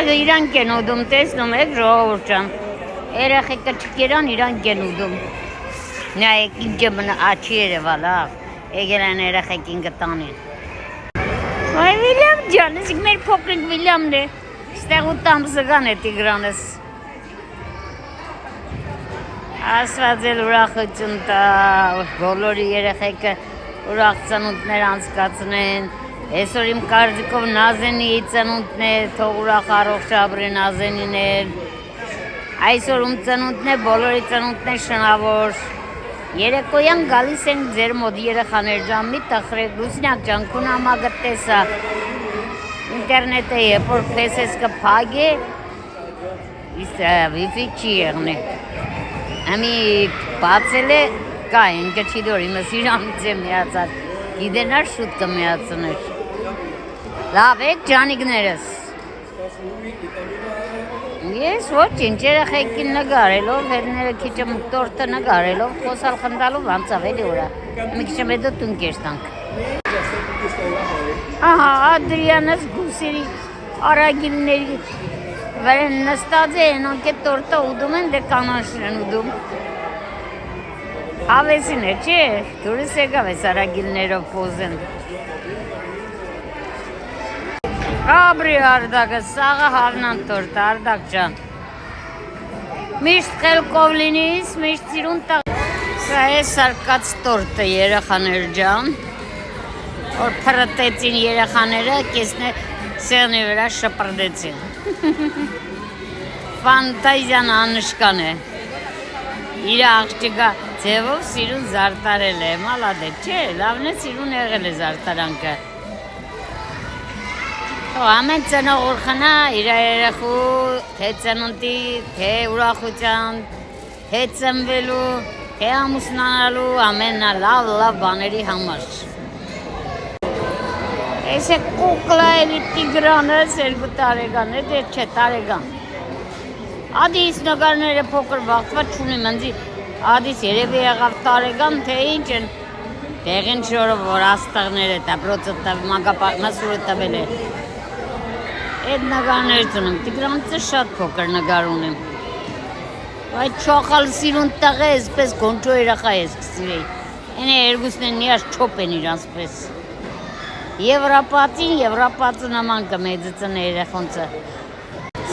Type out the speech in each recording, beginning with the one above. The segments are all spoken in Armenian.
Եվ իրանք են ուդում, տեսնում եք ժողովուրդ ջան։ Երեխեքը չկերան իրանք են ուդում։ Նայեք ինչ մնա աչի երևա լավ։ Եկել են երեխեքին գտանին։ Այ Վիլյամ ջան, իսկ մեր փոքրիկ Վիլյամն է։ Ստեղ 8 ամսական է Տիգրանս։ Աստված էլ ուրախություն տա, բոլորի երեխեքը ուրախ ծնունդներ անցկացնեն։ Այսօր իմ կարծիքով Նազենի ծնունդն է, թող ուրախ առողջ ապրի Նազենին էլ։ Այսօր ում ծնունդն է, բոլորի ծնունդն է շնավոր։ Երեկոյան գալիս են ձեր մոտ երեխաներ ջան, մի տխրեք, Լուսինակ ջան, քուն համագը տեսա։ Ինտերնետը երբ որ փեսես կփագե, իսկ Wi-Fi չի եղնի։ Ամի բացել է, կա ինքը չի դոր, իմը սիրանից է միացած, գիդենար շուտ կմիացներ։ Լավ եք ջանիգներս։ Ես ոչ ինչ երեխեքին նգարելով, հերները քիչը տորտը նգարելով, խոսալ խնդալով անցավ էլի ուրա։ Մի քիչ հետո տուն կերտանք։ Ահա, Ադրիանս գուսերի արագիլների վրա նստած են, ոնք է տորտը ուդում են, դե կանանշն են ուդում։ Հավեսին է, չէ, դուրս եկավ ես արագիլներով պոզեն։ Ապրի արդակը, սաղը հավնան տորտը, արդակ ջան։ Միշտ խելքով լինիս, միշտ սիրուն տաղ։ Սա է սարկած տորտը երեխաներ ջան։ Որ պրտեցին երեխաները, կեսներ սեղնի վրա շպրդեցին։ Ֆանտազիան անշկան է։ Իր աղջիկա ձևով սիրուն զարտարել է, մալադե, չէ, լավն է սիրուն եղել է զարտարանքը։ Ամեն ծնող ուրխնա իր երեխու, թե ծնունդի, թե ուրախության, թե ծնվելու, թե ամուսնանալու, ամենա լավ բաների համար։ Ես է կուկլա էլի Տիգրանս 2 տարեկան է, դե չէ տարեկան։ Ադիս նգարները փոքր վաղտված չունիմ ընձի, ադիս երևի եղավ տարեկան, թե ինչ են, տեղին շորով որ աստաղները տապրոցը մասուրը տվել է։ Այդ նգարներից ունեմ, Տիգրանցը շատ փոքր նգար ունեմ։ Այդ չոխալ սիրուն տղ է, եսպես գոնչո երախա ես կսիրեի։ Են է երկուսն են նիաշ չոպ են իրանց պես։ Եվրապացը նման կմեծծն է երեխոնցը։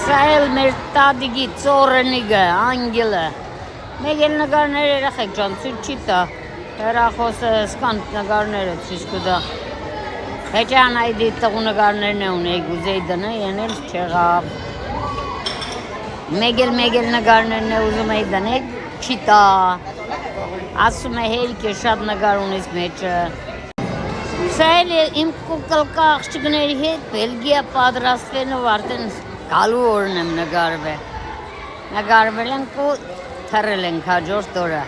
Սա էլ մեր տադիգի ծորենիգը, անգելը։ Մեկ էլ նգարներ երեխեք ջան, ցույց չի տա։ Հեռախոսը սկանտ նգարները ցույց կտա։ Հեչան այդի տղու նգարներն է ունեի գուզեի դնը, ենել չեղավ։ Մեկ էլ նգարներն է ուզում էի դնել, չի տա։ Ասում է հերիք է շատ նգար ունես մեջը։ Սա էլ իմ կուկլկա աղջիկների հետ Բելգիա պատրաստվելով արդեն գալու օրն եմ նգարվել։ Նգարվել ենք ու թռել ենք հաջորդ օրը։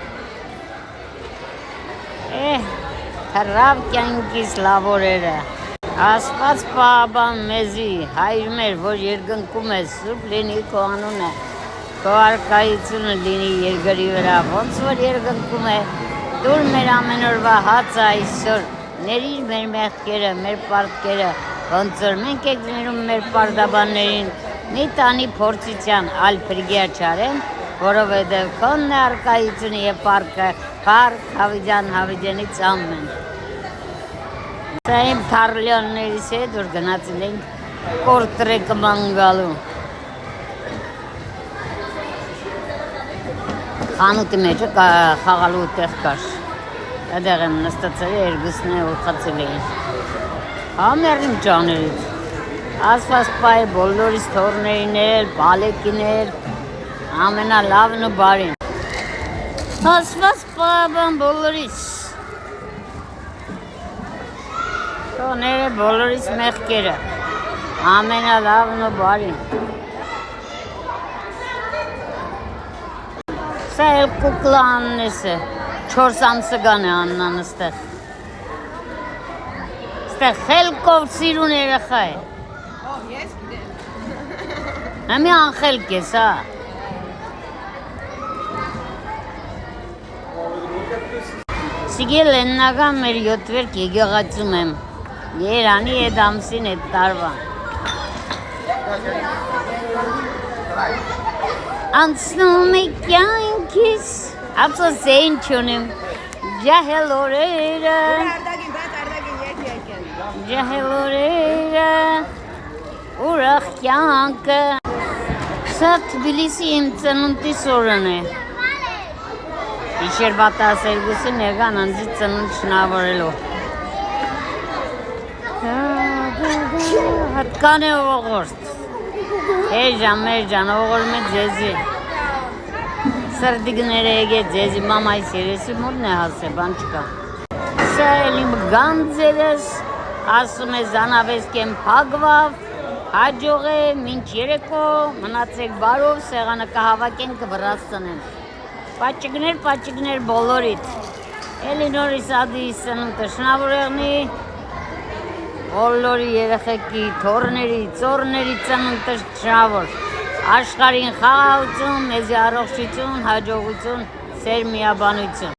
Թռավ կյանքիս լավ օրերը։ Աստված պահապան մեզի, հայր մեր, որ երկնքում է, սուրբ լինի քո անունը, քո առկայությունը լինի երկրի վրա, ոնց որ երկնքում է, դուր մեր ամեն օրվա հացը այսօր, ներիր մեր մեղքերը, մեր պարտքերը, ոնց որ մենք եք ներում մեր պարտաբաններին, մի տանի փորձության, այլ փրկիա չարեն, որովհետև քոնն է առկայությունը եւ պարտքը, փառք Հավիդյանից ամեն։ Սա իմ թարլյաններից հետ, որ գնացել ենք կորտրեկը մանգալու։ Խանութի մեջը խաղալու տեղ կար։ Այդեղ եմ նստացել երկուսն է ուրխացել էին։ Համերին ջաներից։ Աստված պահի բոլորիս թորներին էլ, բալեկիներ, ամենալավն ու բարին։ Աստված պահի բոլորիս։ Թոները բոլորիս մեղքերը, ամենալավն ու բարին։ Սա էլ կուկլա աննես է, 4 ամսական է աննան ստեղ։ Ստեղ խելքով սիրուն երեխա է։ Ես գիտեմ։ Համի անխելք ես, հա։ Սիգել եննական մեր 7 վերք եգեղացում եմ։ Երանի էդ ամսին էդ տարվա։ Անցնում է կյանքիս, ափսոս էին չունեմ, ջահել օրերը, ջահել օրերը, ուրախ կյանքը, սա Թբիլիսի իմ ծնունդիս օրն է, Իշերվա 12-ին եկան անձի ծնունդ շնավորելու, հատկան է ողորդ, Մերջան, ողորում է ձեզի, սրդիգները եկե ձեզի, մամայիս երեսի մոդն է հասե, բան չկա, սա էլ իմ գանձերս, ասում է զանավես կեմ պագվավ, հաջող է, մինչ երեկո, մնացեք բարով, սեղանը կհավակեն կվրացնեն, պաճիկներ բոլորիդ, էլի նորիս ադի սնունդը շնավորեղնի, բոլորի երեխեքի, թորների, ծորների ծնունդը շնավոր, աշխարհին խաղաղություն, մեզի առողջություն, հաջողություն, սեր միաբանություն։